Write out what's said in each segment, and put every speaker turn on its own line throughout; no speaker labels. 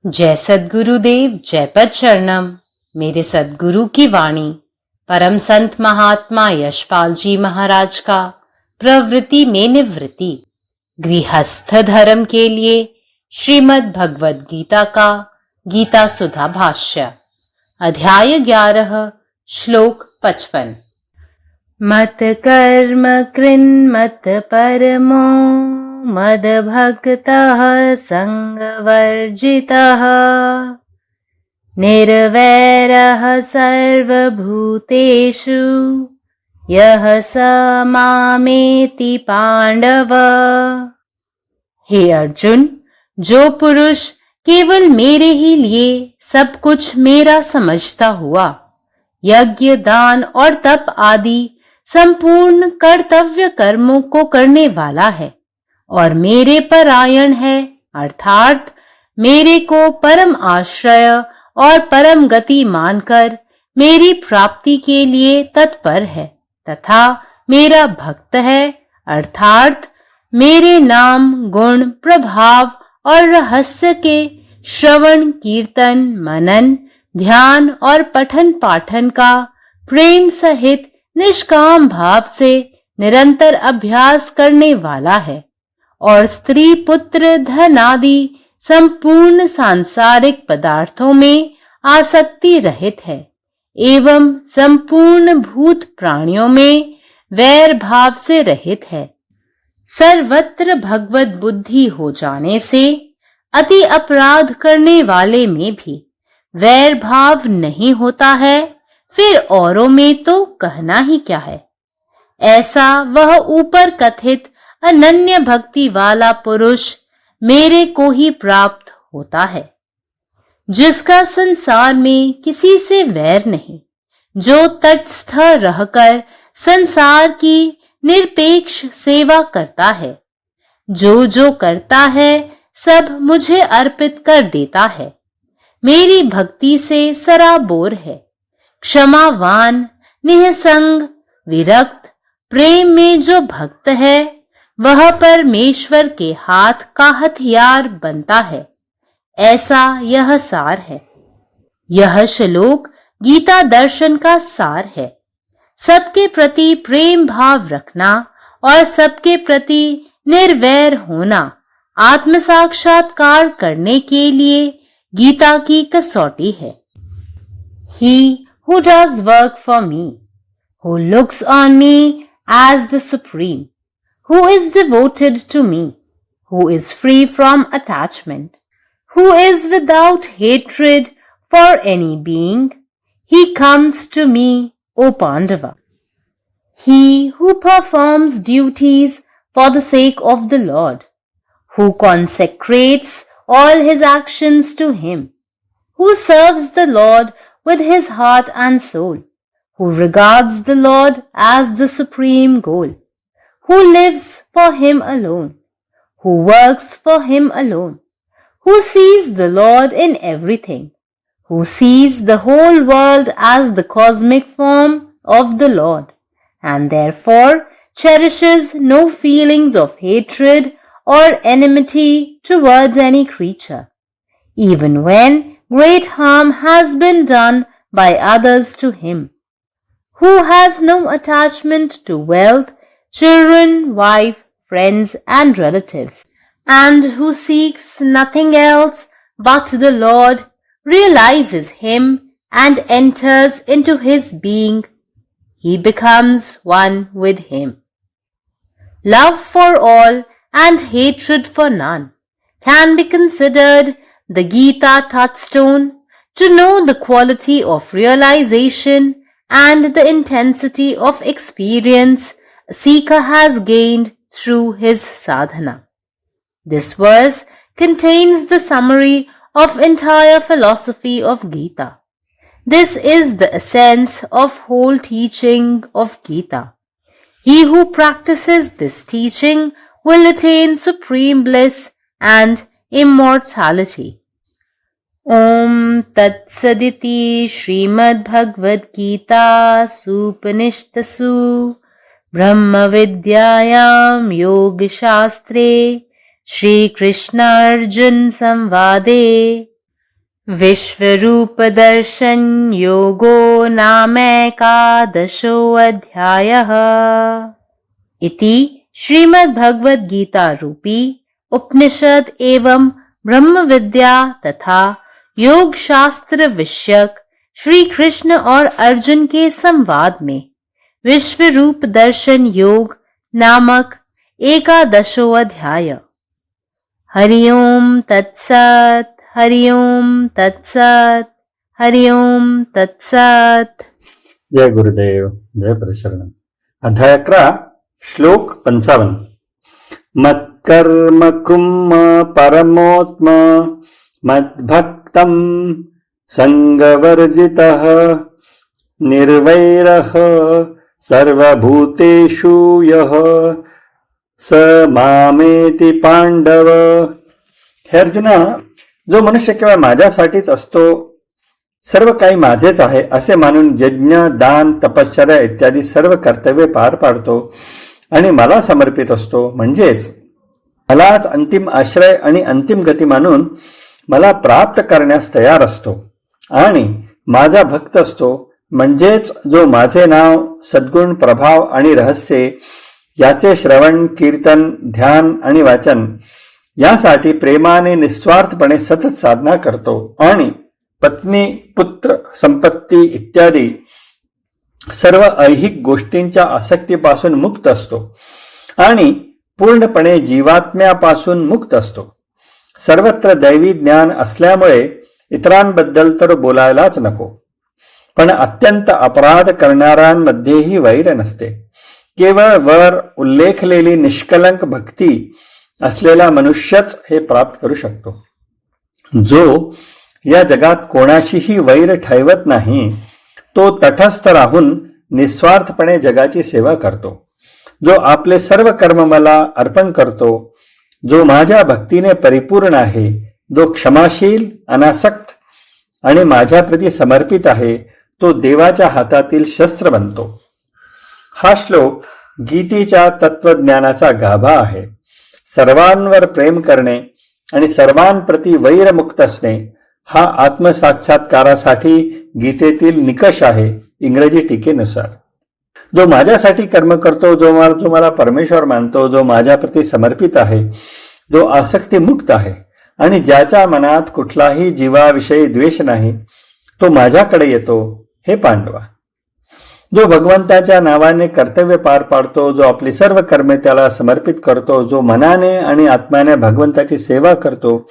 जय सद्गुरुदेव, जय पद शरणम। मेरे सद्गुरु की वाणी परम संत महात्मा यशपाल जी महाराज का प्रवृत्ति में निवृत्ति गृहस्थ धर्म के लिए श्रीमद् भगवद गीता का गीता सुधा भाष्य अध्याय 11 श्लोक 55। मत कर्म कृन्मत परमो मद भक्तः संगवर्जितः निर्वैरः सर्वभूतेषु यः स मामेति पांडव। हे अर्जुन, जो पुरुष केवल मेरे ही लिए सब कुछ मेरा समझता हुआ यज्ञ, दान और तप आदि संपूर्ण कर्तव्य कर्मों को करने वाला है और मेरे परायण है, अर्थात मेरे को परम आश्रय और परम गति मानकर मेरी प्राप्ति के लिए तत्पर है तथा मेरा भक्त है, अर्थात मेरे नाम, गुण, प्रभाव और रहस्य के श्रवण, कीर्तन, मनन, ध्यान और पठन पाठन का प्रेम सहित निष्काम भाव से निरंतर अभ्यास करने वाला है और स्त्री, पुत्र, धन आदि संपूर्ण सांसारिक पदार्थों में आसक्ति रहित है एवं संपूर्ण भूत प्राणियों में वैर भाव से रहित है। सर्वत्र भगवत बुद्धि हो जाने से अति अपराध करने वाले में भी वैर भाव नहीं होता है, फिर औरों में तो कहना ही क्या है। ऐसा वह ऊपर कथित अनन्य भक्ति वाला पुरुष मेरे को ही प्राप्त होता है, जिसका संसार में किसी से वैर नहीं, जो तटस्थ रहकर संसार की निरपेक्ष सेवा करता है, जो करता है सब मुझे अर्पित कर देता है, मेरी भक्ति से सराबोर है, क्षमावान, निःसंग, विरक्त, प्रेम में जो भक्त है वह परमेश्वर के हाथ का हथियार बनता है। ऐसा यह सार है। यह श्लोक गीता दर्शन का सार है। सबके प्रति प्रेम भाव रखना और सबके प्रति निर्वैर होना आत्म साक्षात्कार करने के लिए गीता की कसौटी है। He who does work for me, who looks on me as the supreme, who is devoted to me, who is free from attachment, who is without hatred for any being, he comes to me, O Pandava. He who performs duties for the sake of the Lord, who consecrates all his actions to him, who serves the Lord with his heart and soul, who regards the Lord as the supreme goal, who lives for him alone, who works for him alone, who sees the Lord in everything, who sees the whole world as the cosmic form of the Lord, and therefore cherishes no feelings of hatred or enmity towards any creature, even when great harm has been done by others to him, who has no attachment to wealth, children, wife, friends, and relatives, and who seeks nothing else but the Lord, realizes him and enters into his being, he becomes one with him. Love for all and hatred for none can be considered the Gita touchstone to know the quality of realization and the intensity of experience a seeker has gained through his sadhana. This verse contains the summary of entire philosophy of Gita. This is the essence of whole teaching of Gita. He who practices this teaching will attain supreme bliss and immortality. Om Tat Saditi Srimad Bhagavad Gita Supanishtasu Brahma Vidyayam Yoga Shastre Shri Krishna Arjun Samvade विश्वरूप दर्शन योगो नामैकादशोऽध्यायः। इति श्रीमद्भगवद गीता रूपी उपनिषद एवं ब्रह्म विद्या तथा योग शास्त्र विषयक श्री कृष्ण और अर्जुन के संवाद में विश्व रूप दर्शन योग नामक एकादशो अध्याय। हरि ओम तत्सत, हरि ओम तत्सत, हरि ओम तत्सत।
जय गुरुदेव, जय परशुराम। अध्याय 11, श्लोक 55। मत्कर्म कुर्म परमोत्म मद्भक्तं संगवर्जितः निर्वैरः सर्वभूतेषु यः स मामेति पांडव। हे अर्जुना, जो मनुष्य केवळ माझ्यासाठीच असतो, सर्व काही माझेच आहे असे मानून यज्ञ, दान, तपश्चर्या इत्यादी सर्व कर्तव्ये पार पाडतो आणि मला समर्पित असतो, म्हणजेच मलाच अंतिम आश्रय आणि अंतिम गती मानून मला प्राप्त करण्यास तयार असतो आणि माझा भक्त असतो, म्हणजेच जो माझे नाव, सद्गुण, प्रभाव आणि रहस्ये याचे श्रवण, कीर्तन, ध्यान आणि वाचन यासाठी प्रेमाने निस्वार्थपणे सतत साधना करतो आणि पत्नी, पुत्र, संपत्ती इत्यादी सर्व ऐहिक गोष्टींच्या आसक्तीपासून मुक्त असतो आणि पूर्णपणे जीवात्म्यापासून मुक्त असतो। सर्वत्र दैवी ज्ञान असल्यामुळे इतरांबद्दल तर बोलायलाच नको, पण अत्यंत अपराध करणाऱ्यांमध्येही वैर नसते। केवळ वर उल्लेखलेली निष्कलंक भक्ती असलेला मनुष्यच हे प्राप्त करू शकतो। जो या जगात कोणाशीही वैर ठेवत नाही, तो तटस्थ राहून निस्वार्थपणे जगाची सेवा करतो। जो आपले सर्व कर्म मला अर्पण करतो, जो माझ्या भक्तीने परिपूर्ण आहे, जो क्षमाशील, अनासक्त आणि माझ्याप्रती समर्पित आहे, तो देवाच्या हातातील शस्त्र बनतो। हा श्लोक गीतेच्या तत्वज्ञानाचा गाभा आहे। सर्वांवर प्रेम करणे आणि सर्वांप्रती वैरमुक्त असणे हा आत्मसाक्षात्कारासाठी गीतेतील निकष आहे, इंग्रजी टीकेनुसार। जो माझ्यासाठी कर्म करतो, जो मला परमेश्वर मानतो, जो माझ्याप्रती समर्पित आहे, जो आसक्ती मुक्त आहे आणि ज्याच्या मनात कुठलाही जीवाविषयी द्वेष नाही, तो माझ्याकडे येतो। हे पांडवा, जो भगवंताच्या नावाने कर्तव्य पार पाडतो, जो आपली सर्व कर्मे त्याला समर्पित करतो, जो मनाने आणि आत्म्याने भगवंताची सेवा करतो,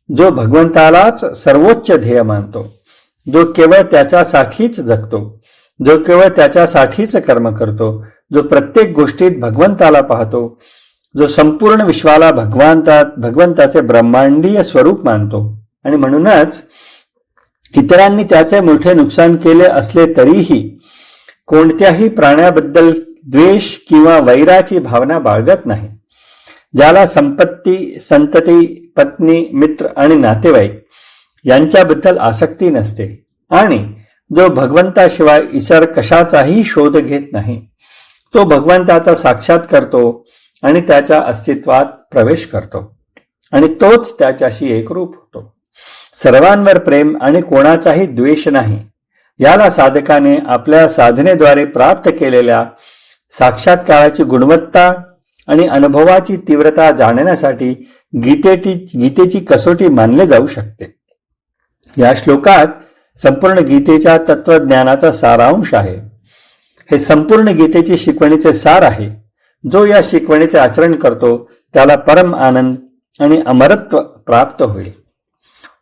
जो भगवंतालाच सर्वोच्च ध्येय मानतो, जो केवळ त्याच्यासाठीच जगतो, जो केवळ त्याच्यासाठीच कर्म करतो, जो प्रत्येक गोष्टीत भगवंताला पाहतो, जो संपूर्ण विश्वाला भगवंताचे ब्रह्मांडीय स्वरूप मानतो आणि म्हणूनच इतरांनी त्याचे मोठे नुकसान केले असले तरीही कोणत्याही प्राण्याबद्दल द्वेष किंवा वैराची भावना बाळगत नाही, ज्याला संपत्ती, संतती, पत्नी, मित्र आणि नातेवाईक यांच्याबद्दल आसक्ती नसते आणि जो भगवंताशिवाय इतर कशाचाही शोध घेत नाही, तो भगवंताचा साक्षात करतो आणि त्याच्या अस्तित्वात प्रवेश करतो आणि तोच त्याच्याशी एकरूप होतो। सर्वांवर प्रेम आणि कोणाचाही द्वेष नाही, याला साधकाने आपल्या साधनेद्वारे प्राप्त केलेल्या साक्षात्काराची गुणवत्ता आणि अनुभवाची तीव्रता जाणण्यासाठी गीतेची कसोटी मानले जाऊ शकते। या श्लोकात संपूर्ण गीतेच्या तत्वज्ञानाचा सारांश आहे। हे संपूर्ण गीतेची शिकवणीचे सार आहे। जो या शिकवणीचे आचरण करतो त्याला परम आनंद आणि अमरत्व प्राप्त होईल।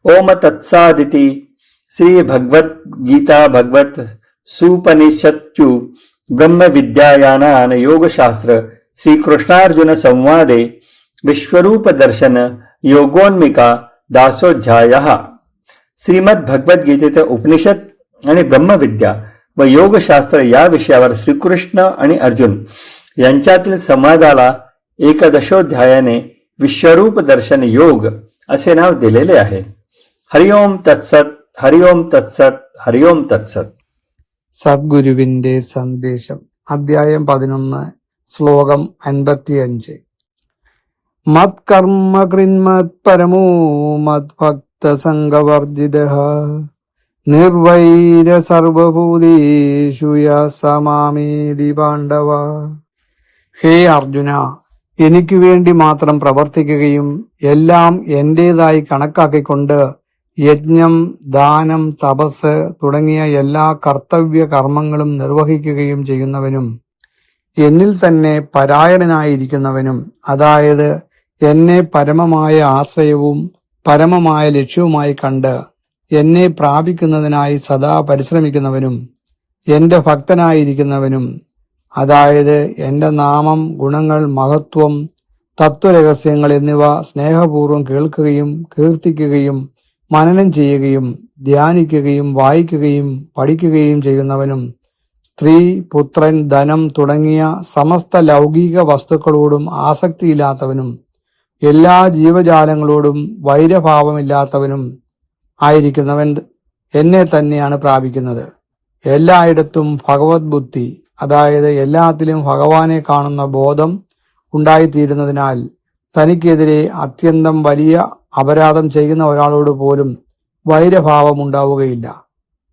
ओम तत्सादिती श्री भगवत गीता भगवत सुपनिषत्सु ब्रह्म विद्यायानान योगशास्त्र श्रीकृष्णार्जुन संवादे विश्वरूप दर्शन योगोन्मिका दासोध्यायः। श्रीमद भगवद्गीतेचे उपनिषद आणि ब्रह्मविद्या व योगशास्त्र या विषयावर श्रीकृष्ण आणि अर्जुन यांच्यातील संवादाला एकदशोध्यायाने विश्वरूप दर्शन योग असे नाव दिलेले आहे। हरिओम तत्सत, हरिओम तत्सत, हरिओम तत्सत।
സദ്ഗുരുവിന്റെ സന്ദേശം അധ്യായം 11 ശ്ലോകം 55 മത്കർമ്മ കൃന്മത് പരമോ മദ്ഭക്ത സംഗവർജിതഃ നിർവൈര സർവഭൂതേഷു യഃ സ മാമേതി പാണ്ഡവ. ഹേ അർജുന, എനിക്കു വേണ്ടി മാത്രം പ്രവർത്തിക്കുകയും എല്ലാം എന്റേതായി കണക്കാക്കിക്കൊണ്ട് യജ്ഞം, ദാനം, തപസ് തുടങ്ങിയ എല്ലാ കർത്തവ്യ കർമ്മങ്ങളും നിർവഹിക്കുകയും ചെയ്യുന്നവനും എന്നിൽ തന്നെ പരായണനായിരിക്കുന്നവനും, അതായത് എന്നെ പരമമായ ആശ്രയവും പരമമായ ലക്ഷ്യവുമായി കണ്ട് എന്നെ പ്രാപിക്കുന്നതിനായി സദാ പരിശ്രമിക്കുന്നവനും എന്റെ ഭക്തനായിരിക്കുന്നവനും, അതായത് എന്റെ നാമം, ഗുണങ്ങൾ, മഹത്വം, തത്വരഹസ്യങ്ങൾ എന്നിവ സ്നേഹപൂർവ്വം കേൾക്കുകയും കീർത്തിക്കുകയും മനനം ചെയ്യുകയും ധ്യാനിക്കുകയും വായിക്കുകയും പഠിക്കുകയും ചെയ്യുന്നവനും, സ്ത്രീ, പുത്രൻ, ധനം തുടങ്ങിയ സമസ്ത ലൗകിക വസ്തുക്കളോടും ആസക്തിയില്ലാത്തവനും എല്ലാ ജീവജാലങ്ങളോടും വൈരഭാവമില്ലാത്തവനും ആയിരിക്കുന്നവൻ എന്നെ തന്നെയാണ് പ്രാപിക്കുന്നത്. എല്ലായിടത്തും ഭഗവത് ബുദ്ധി, അതായത് എല്ലാത്തിലും ഭഗവാനെ കാണുന്ന ബോധം ഉണ്ടായിത്തീരുന്നതിനാൽ തനിക്കെതിരെ അത്യന്തം വലിയ അപരാധം ചെയ്യുന്ന ഒരാളോട് പോലും വൈരഭാവം ഉണ്ടാവുകയില്ല.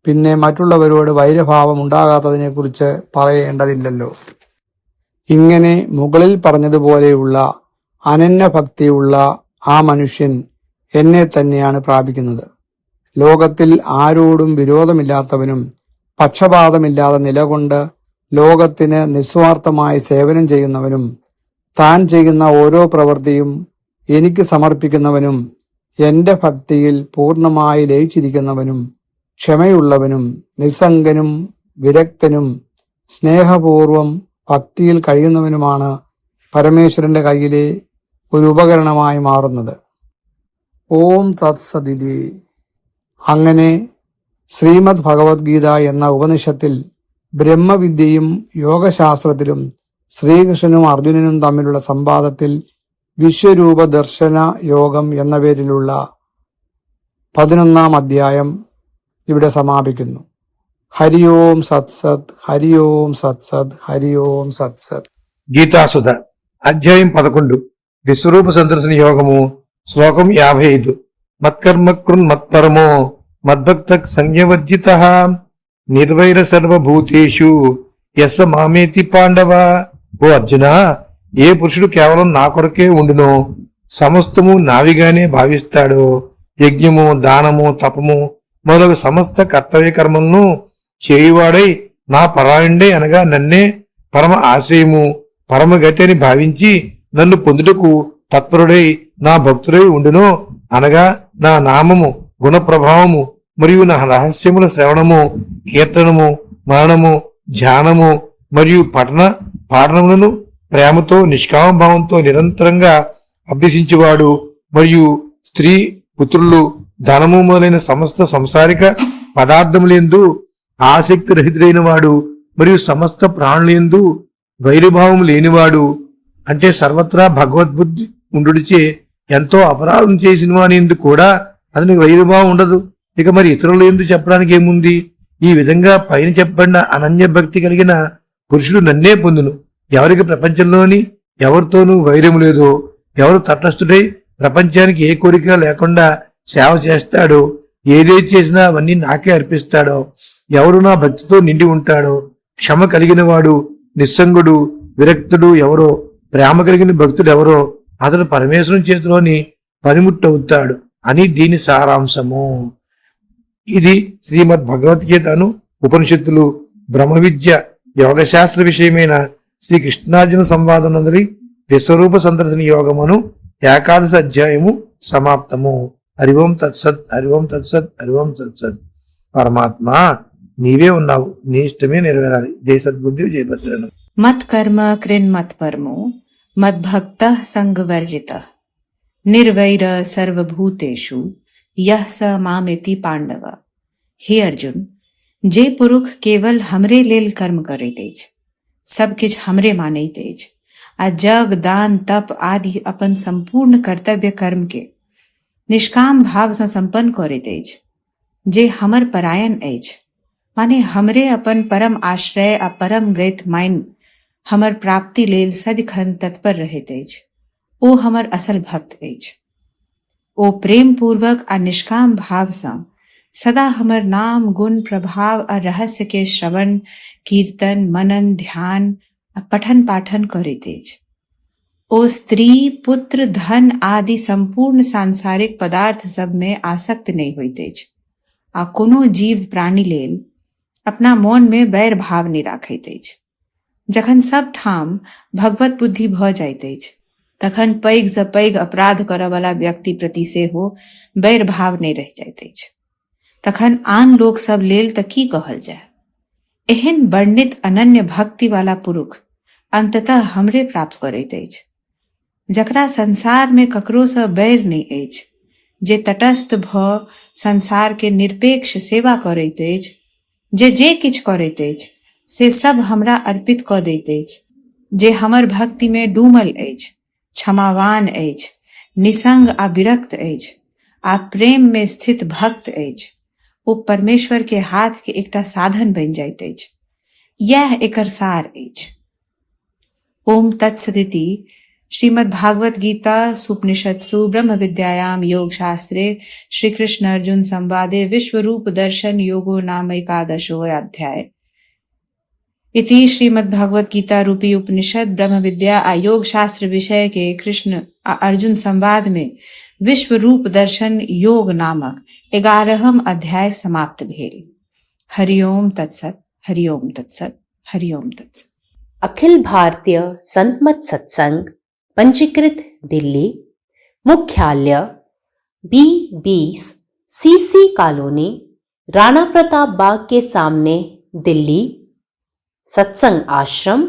പിന്നെ മറ്റുള്ളവരോട് വൈരഭാവം ഉണ്ടാകാത്തതിനെക്കുറിച്ച് പറയേണ്ടതില്ലല്ലോ. ഇങ്ങനെ മുകളിൽ പറഞ്ഞതുപോലെയുള്ള അനന്യഭക്തിയുള്ള ആ മനുഷ്യൻ എന്നെ തന്നെയാണ് പ്രാപിക്കുന്നത്. ലോകത്തിൽ ആരോടും വിരോധമില്ലാത്തവനും പക്ഷപാതമില്ലാതെ നിലകൊണ്ട് ലോകത്തിന് നിസ്വാർത്ഥമായി സേവനം ചെയ്യുന്നവനും താൻ ചെയ്യുന്ന ഓരോ പ്രവൃത്തിയും എനിക്ക് സമർപ്പിക്കുന്നവനും എന്റെ ഭക്തിയിൽ പൂർണ്ണമായി ലയിച്ചിരിക്കുന്നവനും ക്ഷമയുള്ളവനും നിസ്സംഗനും വിരക്തനും സ്നേഹപൂർവം ഭക്തിയിൽ കഴിയുന്നവനുമാണ് പരമേശ്വരന്റെ കയ്യിലെ ഒരു ഉപകരണമായി മാറുന്നത്. ഓം തത്സദിതി. അങ്ങനെ ശ്രീമദ് ഭഗവത്ഗീത എന്ന ഉപനിഷത്തിൽ ബ്രഹ്മവിദ്യയും യോഗശാസ്ത്രത്തിലും ശ്രീകൃഷ്ണനും അർജുനനും തമ്മിലുള്ള സംവാദത്തിൽ വിശ്വരൂപ ദർശന യോഗം എന്ന പേരിലുള്ള 11-ാം അധ്യായം ഇവിടെ സമാപിക്കുന്നു. ഹരി ഓം സത്സത്, ഹരി ഓം സത്സത്, ഹരി ఓం సత్సత్.
గీతాసుధ అధ్యాయం 11 విశ్వరూప సందర్శన యోగము శ్లోకం 55 మత్కర్మ కృన్ మత్పరమో మద్భక్త సంయవర్జిత నిర్వైర సర్వభూతేషు యస్స మామేతి పాండవ. ఓ అర్జున, ఏ పురుషుడు కేవలం నా కొరకే ఉండునో సమస్తము నావిగానే భావిస్తాడో యజ్ఞము, దానము, తపము మొదలగు సమస్త కర్తవ్య కర్మలను చేయువాడై నా పరాయణుడే అనగా నన్నే పరమ ఆశ్రయము పరమగతి అని భావించి నన్ను పొందుటకు తత్పరుడై నా భక్తుడై ఉండునో, అనగా నా నామము, గుణ ప్రభావము మరియు నా రహస్యముల శ్రవణము, కీర్తనము, మరణము, ధ్యానము మరియు పాఠనములను ప్రేమతో నిష్కామభావంతో నిరంతరంగా అభ్యసించేవాడు మరియు స్త్రీ, పుత్రులు, ధనము మొదలైన సమస్త సంసారిక పదార్థములందు ఆసక్తి రహితుడైన వాడు మరియు సమస్త ప్రాణులందు వైరభావం లేనివాడు, అంటే సర్వత్రా భగవద్బుద్ధి ఉండుడిచే ఎంతో అపరాధం చేసిన వాని ఎందుకు కూడా అతనికి వైరభావం ఉండదు. ఇక మరి ఇతరుల ఎందుకు చెప్పడానికి ఏముంది? ఈ విధంగా పైన చెప్పబడిన అనన్య భక్తి కలిగిన పురుషుడు నన్నే పొందును. ఎవరికి ప్రపంచంలోని ఎవరితోనూ వైరము లేదో, ఎవరు తటస్థుడై ప్రపంచానికి ఏ కోరిక లేకుండా సేవ చేస్తాడో, ఏదైతే చేసినా అవన్నీ నాకే అర్పిస్తాడో, ఎవరు నా భక్తితో నిండి ఉంటాడో, క్షమ కలిగిన వాడు, నిస్సంగుడు, విరక్తుడు ఎవరో, ప్రేమ కలిగిన భక్తుడు ఎవరో అతడు పరమేశ్వరం చేతిలోని పనిముట్టవుతాడు అని దీని సారాంశము. ఇది శ్రీమద్ భగవద్గీతను ఉపనిషత్తులు, బ్రహ్మ విద్య, యోగశాస్త్ర విషయమైన శ్రీ కృష్ణార్జున సంవాదం నందరి విశ్వరూప సందర్శన యోగమును 11వ అధ్యాయము సమాప్తము. హరి ఓం తత్సత్, హరి ఓం తత్సత్, హరి ఓం తత్సత్. పరమాత్మ నీవే ఉన్నావు, నీ ఇష్టమే నెరవేరాలి. జై సద్బుద్ధి, జై భద్రను.
మత్ కర్మ కృన్ మత్ పరమో మద్భక్త సంగవర్జిత నిర్వైర సర్వభూతేషు यह स मामेति पांडव. हे अर्जुन, जे पुरुष केवल हमरे लेल कर्म करे तेज, सब किछ हमरे माने तेज, आ जग, दान, तप आदि अपन संपूर्ण कर्तव्य कर्म के निष्काम भाव से संपन्न करे तेज, जे हमर परायण एज, माने हमरे अपन परम आश्रय आ परम गैत माइन हमर प्राप्ति लेल सदिखन तत्पर रहे तेज, ओ हमर असल भक्त एज. ओ प्रेम पूर्वक आ निष्काम भाव सँ सदा हमर नाम गुण प्रभाव आ रहस्य के श्रवण कीर्तन मनन ध्यान आ पठन पाठन करैत अछि। ओ स्त्री पुत्र धन आदि संपूर्ण सांसारिक पदार्थ सब में आसक्त नहीं होइत अछि आ कोनो जीव प्राणी लेल अपना मोन में बैर भाव नहीं राखैत अछि। जखन सब ठाम भगवत बुद्धि भ जाइत अछि तखन पैघ सँ पैघ अपराध करय वाला व्यक्ति प्रति सेहो बैर भाव नहीं रहि जाइत अछि। तखन आन लोक सब लेल त की कहल जाय। एहन वर्णित अनन्य भक्ति वाला पुरुष अंततः हमरे प्राप्त करैत अछि, जकरा संसार में ककरो सँ बैर नहीं अछि, जे तटस्थ भ संसार के निरपेक्ष सेवा करैत अछि, जे किछ करैत अछि से सब हमरा अर्पित क दैत अछि, जे हमर भक्ति में डूमल अछि, क्षमावान अछि, निसंग आ विरक्त अछि आ प्रेम में स्थित भक्त अछि, ओ परमेश्वर के हाथ के एकटा साधन बनि जाइत अछि। यह एकर सार अछि। ओम तत्सदिति श्रीमद् भागवत गीता सुपनिषत्सु ब्रह्म विद्यायाम योग शास्त्रे श्री कृष्ण अर्जुन संवादे विश्व रूप दर्शन योगो नाम एकादशो अध्याय। इति श्रीमद् भागवत गीता रूपी उपनिषद ब्रह्म विद्या आ योग शास्त्र विषय के कृष्ण आ अर्जुन संवाद में विश्व रूप दर्शन योग नामक 11वां अध्याय समाप्त भेल। हरिओम तत्सत, हरिओम तत्सत, हरिओम तत्सत।
अखिल भारतीय संत मत सत्संग पंजीकृत दिल्ली, मुख्यालय B20 CC colony, Rana Pratap Bagh के सामने, दिल्ली। सत्संग आश्रम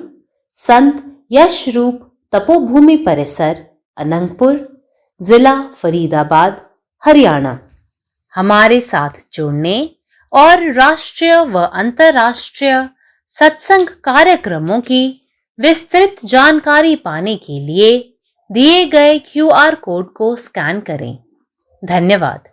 संत यश रूप तपोभूमि परिसर, अनंगपुर, जिला फरीदाबाद, हरियाणा। हमारे साथ जुड़ने और राष्ट्रीय व अंतर्राष्ट्रीय सत्संग कार्यक्रमों की विस्तृत जानकारी पाने के लिए दिए गए QR कोड को स्कैन करें। धन्यवाद।